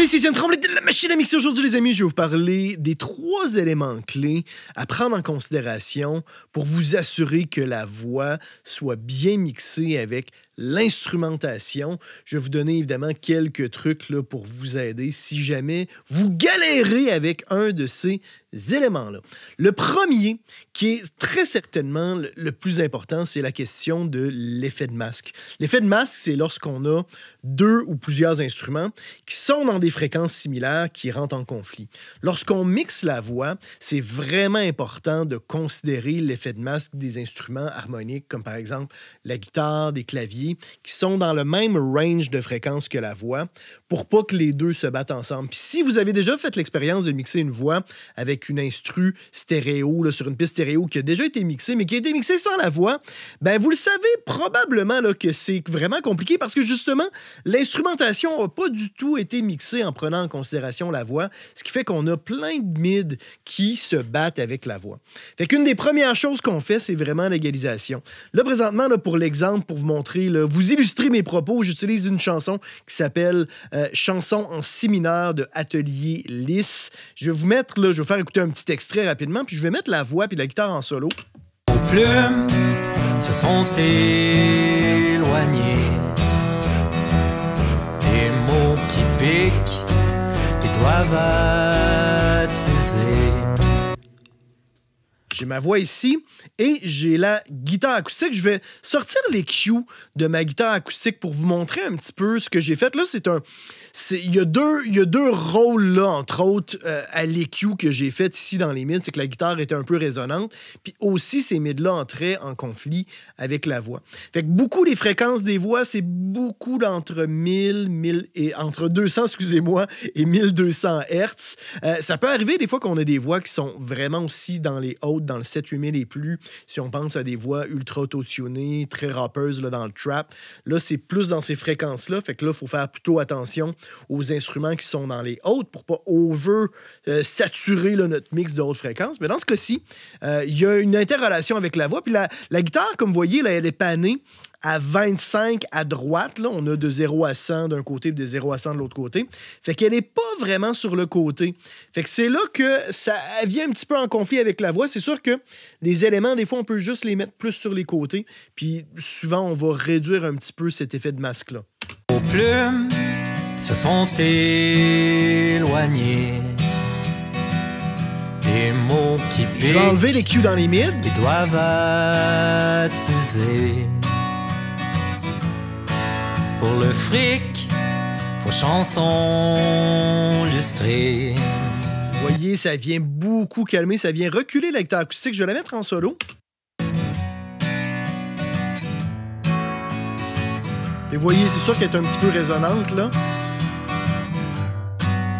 Salut, c'est Étienne Tremblay de la machine à mixer. Aujourd'hui, les amis, je vais vous parler des 3 éléments clés à prendre en considération pour vous assurer que la voix soit bien mixée avec l'instrumentation. Je vais vous donner évidemment quelques trucs là, pour vous aider si jamais vous galérez avec un de ces éléments-là. Le premier, qui est très certainement le plus important, c'est la question de l'effet de masque. L'effet de masque, c'est lorsqu'on a 2 ou plusieurs instruments qui sont dans des fréquences similaires qui rentrent en conflit. Lorsqu'on mixe la voix, c'est vraiment important de considérer l'effet de masque des instruments harmoniques, comme par exemple la guitare, des claviers, qui sont dans le même range de fréquences que la voix, pour pas que les deux se battent ensemble. Puis si vous avez déjà fait l'expérience de mixer une voix avec une instru stéréo, là, sur une piste stéréo qui a déjà été mixée, mais qui a été mixée sans la voix, ben vous le savez probablement là, que c'est vraiment compliqué parce que justement, l'instrumentation n'a pas du tout été mixée en prenant en considération la voix, ce qui fait qu'on a plein de mids qui se battent avec la voix. Fait qu'une des premières choses qu'on fait, c'est vraiment l'égalisation. Là, présentement, là, pour l'exemple, pour vous montrer, là, vous illustrer mes propos, j'utilise une chanson qui s'appelle Chanson en si mineur de Atelier Lisse. Je vais vous mettre, là, je vais vous faire écouter un petit extrait rapidement, puis je vais mettre la voix puis la guitare en solo. Vos plumes se sont éloignées, des mots qui piquent et doivent attiser. J'ai ma voix ici et j'ai la guitare acoustique. Je vais sortir les cues de ma guitare acoustique pour vous montrer un petit peu ce que j'ai fait. Là, il y a deux rôles, là, entre autres, à l'EQ que j'ai fait ici dans les mids. C'est que la guitare était un peu résonante. Puis aussi, ces mids-là entraient en conflit avec la voix. Fait que beaucoup des fréquences des voix, c'est beaucoup d'entre 1000 et entre 200, excusez-moi, et 1200 Hz. Ça peut arriver des fois qu'on a des voix qui sont vraiment aussi dans les hautes, dans le 7-8000 et plus, si on pense à des voix ultra auto-tunées, très rappeuses là, dans le trap. Là, c'est plus dans ces fréquences-là. Fait que là, il faut faire plutôt attention aux instruments qui sont dans les hautes pour pas saturer là, notre mix de haute fréquence. Mais dans ce cas-ci, il y a une interrelation avec la voix. Puis la guitare, comme vous voyez, là, elle est panée à 25 à droite. Là, on a de 0 à 100 d'un côté et de 0 à 100 de l'autre côté. Fait qu'elle n'est pas vraiment sur le côté. Fait que c'est là que ça vient un petit peu en conflit avec la voix. C'est sûr que les éléments, des fois, on peut juste les mettre plus sur les côtés. Puis souvent, on va réduire un petit peu cet effet de masque-là. Vos plumes se sont éloignées, des mots qui piquent. Je vais enlever les cues dans les mids. Ils doivent attiser. Pour le fric, vos chansons lustrées. Vous voyez, ça vient beaucoup calmer, ça vient reculer la guitare acoustique. Je vais la mettre en solo. Et vous voyez, c'est sûr qu'elle est un petit peu résonante, là.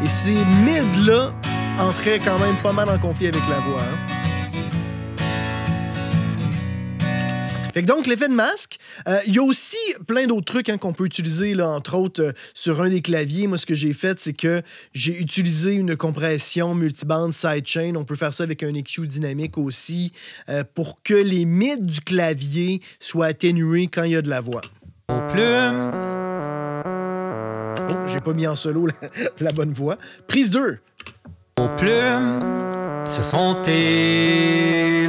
Et ces mids-là entraient quand même pas mal en conflit avec la voix, hein. Fait que donc, l'effet de masque, il y a aussi plein d'autres trucs hein, qu'on peut utiliser, là, entre autres, sur un des claviers. Moi, ce que j'ai fait, c'est que j'ai utilisé une compression multibande sidechain. On peut faire ça avec un EQ dynamique aussi, pour que les mids du clavier soient atténués quand il y a de la voix. Vos plumes. Oh, j'ai pas mis en solo la bonne voix. Prise 2. Vos plumes se sont éloignées,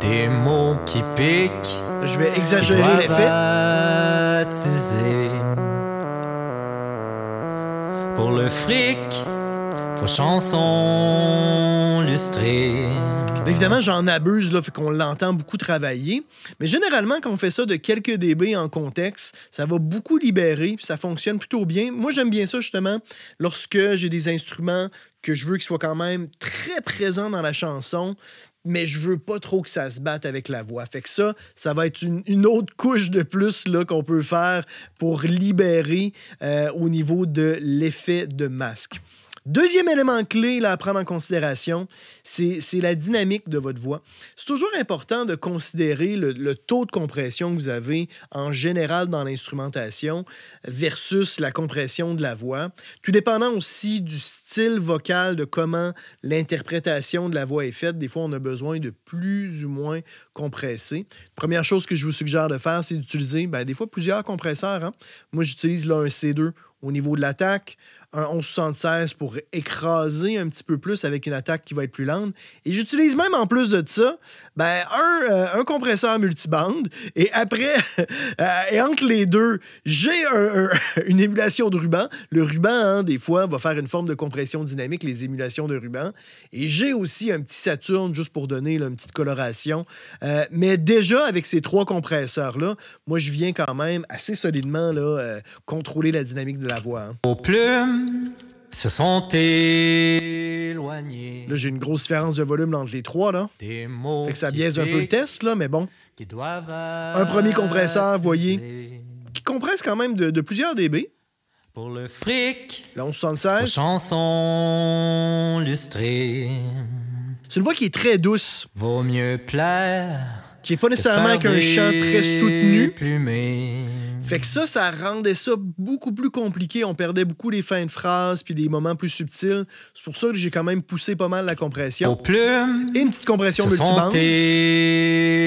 des mots qui piquent. Je vais exagérer l'effet. Pour le fric, vos chansons lustrées. Là, évidemment, j'en abuse, là, fait qu'on l'entend beaucoup travailler. Mais généralement, quand on fait ça de quelques dB en contexte, ça va beaucoup libérer, puis ça fonctionne plutôt bien. Moi, j'aime bien ça, justement, lorsque j'ai des instruments que je veux qu'ils soient quand même très présents dans la chanson, mais je veux pas trop que ça se batte avec la voix. Fait que ça va être une autre couche de plus là, qu'on peut faire pour libérer au niveau de l'effet de masque. Deuxième élément clé là, à prendre en considération, c'est la dynamique de votre voix. C'est toujours important de considérer le taux de compression que vous avez en général dans l'instrumentation versus la compression de la voix. Tout dépendant aussi du style vocal, de comment l'interprétation de la voix est faite. Des fois, on a besoin de plus ou moins compresser. Première chose que je vous suggère de faire, c'est d'utiliser des fois plusieurs compresseurs. Hein? Moi, j'utilise là un C2 au niveau de l'attaque, un 1176 pour écraser un petit peu plus avec une attaque qui va être plus lente. Et j'utilise même en plus de ça, un compresseur multibande. Et après, et entre les deux, j'ai une émulation de ruban. Le ruban, hein, des fois, va faire une forme de compression dynamique, les émulations de ruban. Et j'ai aussi un petit Saturne, juste pour donner là, une petite coloration. Mais déjà, avec ces trois compresseurs-là, moi, je viens quand même assez solidement là, contrôler la dynamique de la voix. Hein. Aux plumes se sont éloignés. Là, j'ai une grosse différence de volume entre les trois, là. Des mots Fait que ça biaise un peu le test, là, mais bon. qui doivent Un premier compresseur, vous voyez, qui compresse quand même de plusieurs dB. Pour le fric, Le aux 1176. chansons lustrées, C'est une voix qui est très douce, vaut mieux plaire qui n'est pas nécessairement avec un chant très soutenu. Plumé. Fait que ça rendait ça beaucoup plus compliqué. On perdait beaucoup les fins de phrases puis des moments plus subtils. C'est pour ça que j'ai quand même poussé pas mal la Aux compression. plumes Et une petite compression se sont multibande.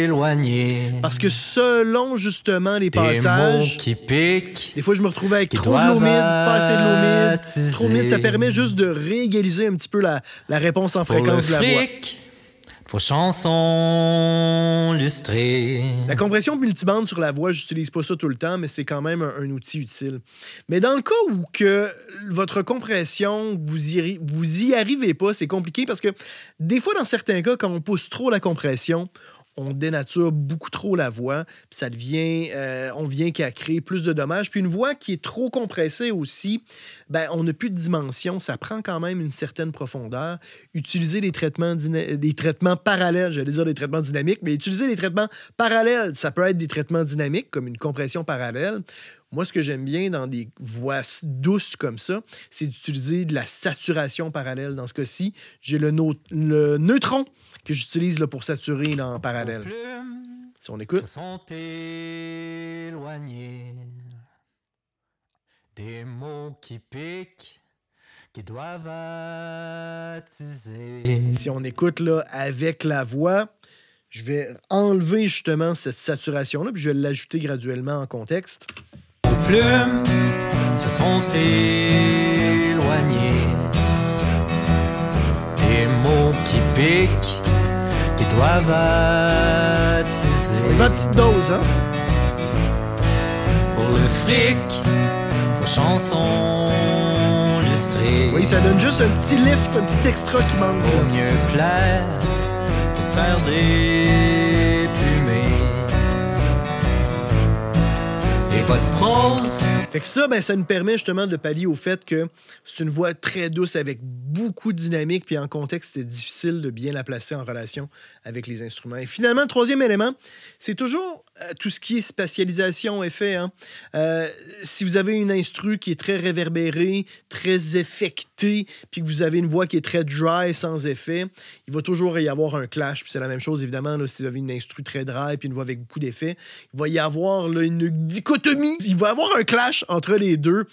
éloignés. Parce que selon justement les Des mots passages, qui piquent, des fois je me retrouvais avec qui trop de l'eau doivent humide, pas assez de l'eau humide. attiser. Trop humide, ça permet juste de réégaliser un petit peu la réponse en pour le fréquence de la voix. fric, vos chansons lustrées. La compression multibande sur la voix, j'utilise pas ça tout le temps, mais c'est quand même un outil utile. Mais dans le cas où que votre compression, vous y arrivez pas, c'est compliqué parce que des fois, dans certains cas, quand on pousse trop la compression, on dénature beaucoup trop la voix, puis ça devient, on vient qu'à créer plus de dommages. Puis une voix qui est trop compressée aussi, on n'a plus de dimension, ça prend quand même une certaine profondeur. Utiliser des traitements parallèles, j'allais dire des traitements dynamiques, mais utiliser des traitements parallèles, ça peut être des traitements dynamiques, comme une compression parallèle. Moi, ce que j'aime bien dans des voix douces comme ça, c'est d'utiliser de la saturation parallèle. Dans ce cas-ci, j'ai le neutron que j'utilise là, pour saturer là, en parallèle. Aux plumes Si on écoute. se sont éloignés. Des mots qui piquent, qui doivent attiser. Si on écoute là, avec la voix, je vais enlever justement cette saturation-là, puis je vais l'ajouter graduellement en contexte. Aux plumes se sont éloignés. Des mots qui piquent, qui doivent attiser. Ma petite dose, hein? Pour le fric, vos chansons lustrées. Oui, ça donne juste un petit lift, un petit extra qui manque. Vaut là. mieux plaire que de faire déplumer. Et votre prose Fait que ça, ça nous permet justement de pallier au fait que c'est une voix très douce avec beaucoup de dynamique, puis en contexte, c'est difficile de bien la placer en relation avec les instruments. Et finalement, le troisième élément, c'est toujours tout ce qui est spatialisation, effet. Hein. Si vous avez une instru qui est très réverbérée, très effectée, puis que vous avez une voix qui est très dry, sans effet, il va toujours y avoir un clash. Puis c'est la même chose, évidemment, là, si vous avez une instru très dry, puis une voix avec beaucoup d'effets, il va y avoir là, une dichotomie. Il va y avoir un clash entre les deux.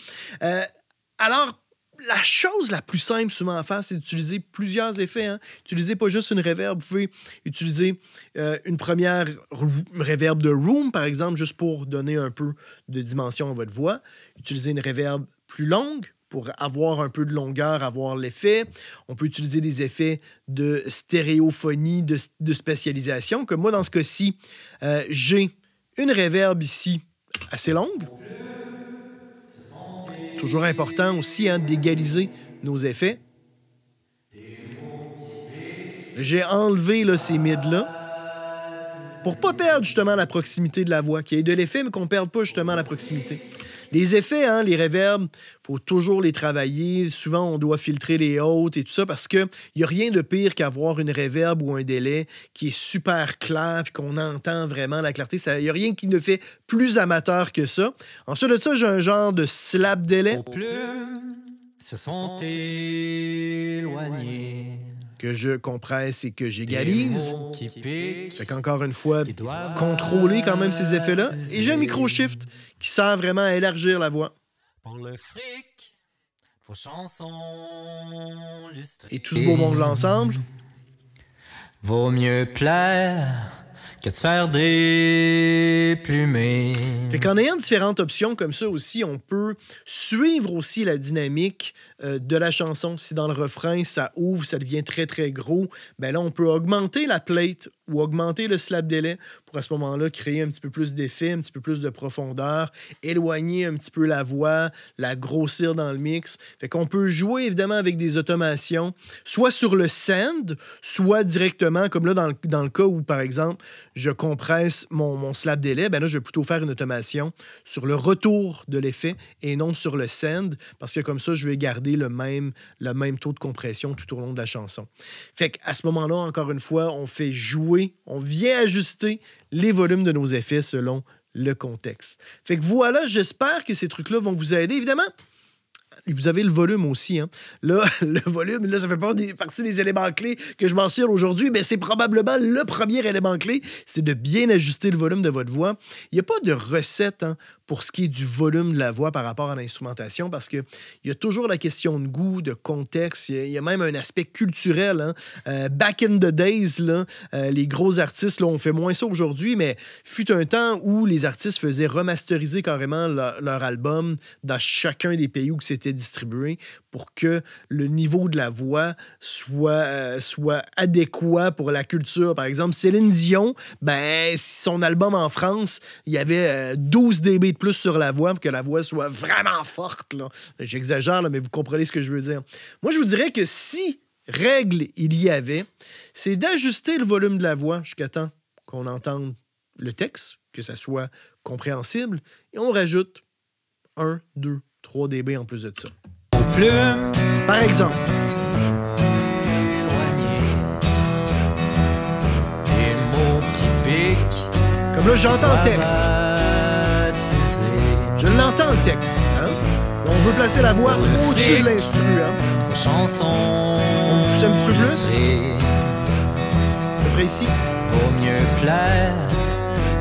Alors, la chose la plus simple souvent à faire, c'est d'utiliser plusieurs effets. Hein. Utilisez pas juste une reverb. Vous pouvez utiliser une première reverb de room, par exemple, juste pour donner un peu de dimension à votre voix. Utilisez une reverb plus longue pour avoir un peu de longueur, avoir l'effet. On peut utiliser des effets de stéréophonie, de spécialisation. Comme moi, dans ce cas-ci, j'ai une reverb ici assez longue. Toujours important aussi hein, d'égaliser nos effets. J'ai enlevé là, ces mids-là pour pas perdre justement la proximité de la voix, qu'il y ait de l'effet, mais qu'on perde pas justement la proximité. Les effets, hein, les reverbs, il faut toujours les travailler. Souvent, on doit filtrer les hautes et tout ça parce qu'il n'y a rien de pire qu'avoir une reverb ou un délai qui est super clair et qu'on entend vraiment la clarté. Il n'y a rien qui ne fait plus amateur que ça. Ensuite de ça, j'ai un genre de slap délai. aux plumes se sont éloignés. Que je compresse et que j'égalise. Qui piquent, Fait qu'encore une fois, qui doivent contrôler quand même ces effets-là. Et j'ai un micro-shift qui sert vraiment à élargir la voix. pour le fric, vos chansons lustrées. Et tout ce beau monde l'ensemble. Vaut mieux plaire que de se faire déplumer. Fait qu'en ayant différentes options comme ça aussi, on peut suivre aussi la dynamique de la chanson. Si dans le refrain, ça ouvre, ça devient très, très gros, ben là, on peut augmenter la plate ou augmenter le slap delay pour à ce moment-là créer un petit peu plus d'effet, un petit peu plus de profondeur, éloigner un petit peu la voix, la grossir dans le mix. Fait qu'on peut jouer évidemment avec des automations, soit sur le send, soit directement, comme là dans le cas où, par exemple, je compresse mon slap delay, ben là, je vais plutôt faire une automation sur le retour de l'effet et non sur le send, parce que comme ça, je vais garder le même taux de compression tout au long de la chanson. Fait qu'à ce moment-là, encore une fois, on fait jouer, on vient ajuster les volumes de nos effets selon le contexte. Fait que voilà, j'espère que ces trucs-là vont vous aider. Évidemment, vous avez le volume aussi. Hein. Là, le volume, là, ça fait pas partie des éléments clés que je mentionne aujourd'hui, mais c'est probablement le premier élément clé, c'est de bien ajuster le volume de votre voix. Il n'y a pas de recette pour ce qui est du volume de la voix par rapport à l'instrumentation, parce qu'il y a toujours la question de goût, de contexte, il y a même un aspect culturel. Hein. Back in the days, là, les gros artistes, là, on fait moins ça aujourd'hui, mais fut un temps où les artistes faisaient remasteriser carrément leur album dans chacun des pays où c'était distribué pour que le niveau de la voix soit adéquat pour la culture. Par exemple, Céline Dion, ben, son album en France, il y avait 12 dB de plus sur la voix pour que la voix soit vraiment forte. Là. J'exagère, là, mais vous comprenez ce que je veux dire. Moi, je vous dirais que si règle il y avait, c'est d'ajuster le volume de la voix jusqu'à temps qu'on entende le texte, que ça soit compréhensible, et on rajoute 1, 2, 3 dB en plus de ça. Plume, Par exemple, des mots qui piquent. comme là, j'entends le texte. Baptisés. Je l'entends, le texte. Hein? On veut placer la voix au-dessus de l'instru. Hein? Vos chansons On pousse un petit peu plus. illustrées. À peu près ici. Vaut mieux plaire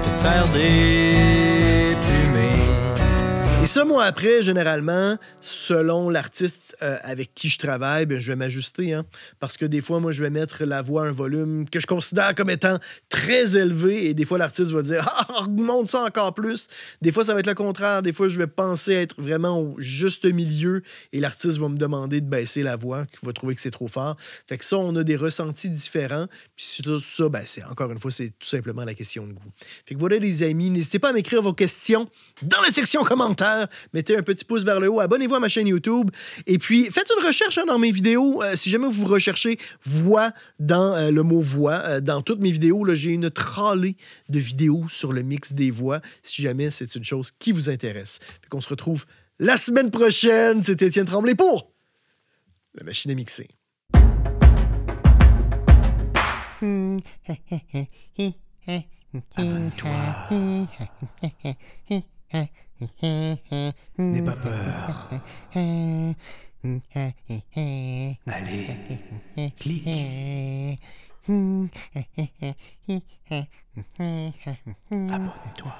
que de se faire déplumer. Et ça, moi, après, généralement, selon l'artiste avec qui je travaille, ben, je vais m'ajuster. Hein? Parce que des fois, moi, je vais mettre la voix à un volume que je considère comme étant très élevé. Et des fois, l'artiste va dire « Ah, augmente ça encore plus. » Des fois, ça va être le contraire. Des fois, je vais penser être vraiment au juste milieu. Et l'artiste va me demander de baisser la voix, qu'il va trouver que c'est trop fort. Fait que ça, on a des ressentis différents. Puis ça, ben, c'est, encore une fois, c'est tout simplement la question de goût. Fait que voilà, les amis, n'hésitez pas à m'écrire vos questions dans la section commentaires. Mettez un petit pouce vers le haut, abonnez-vous à ma chaîne YouTube et puis faites une recherche dans mes vidéos. Si jamais vous recherchez voix dans le mot voix, dans toutes mes vidéos, là, j'ai une tralée de vidéos sur le mix des voix si jamais c'est une chose qui vous intéresse. Fait qu'on se retrouve la semaine prochaine. C'est Étienne Tremblay pour La Machine à mixer. N'aie pas peur. Allez, clique. Abonne-toi.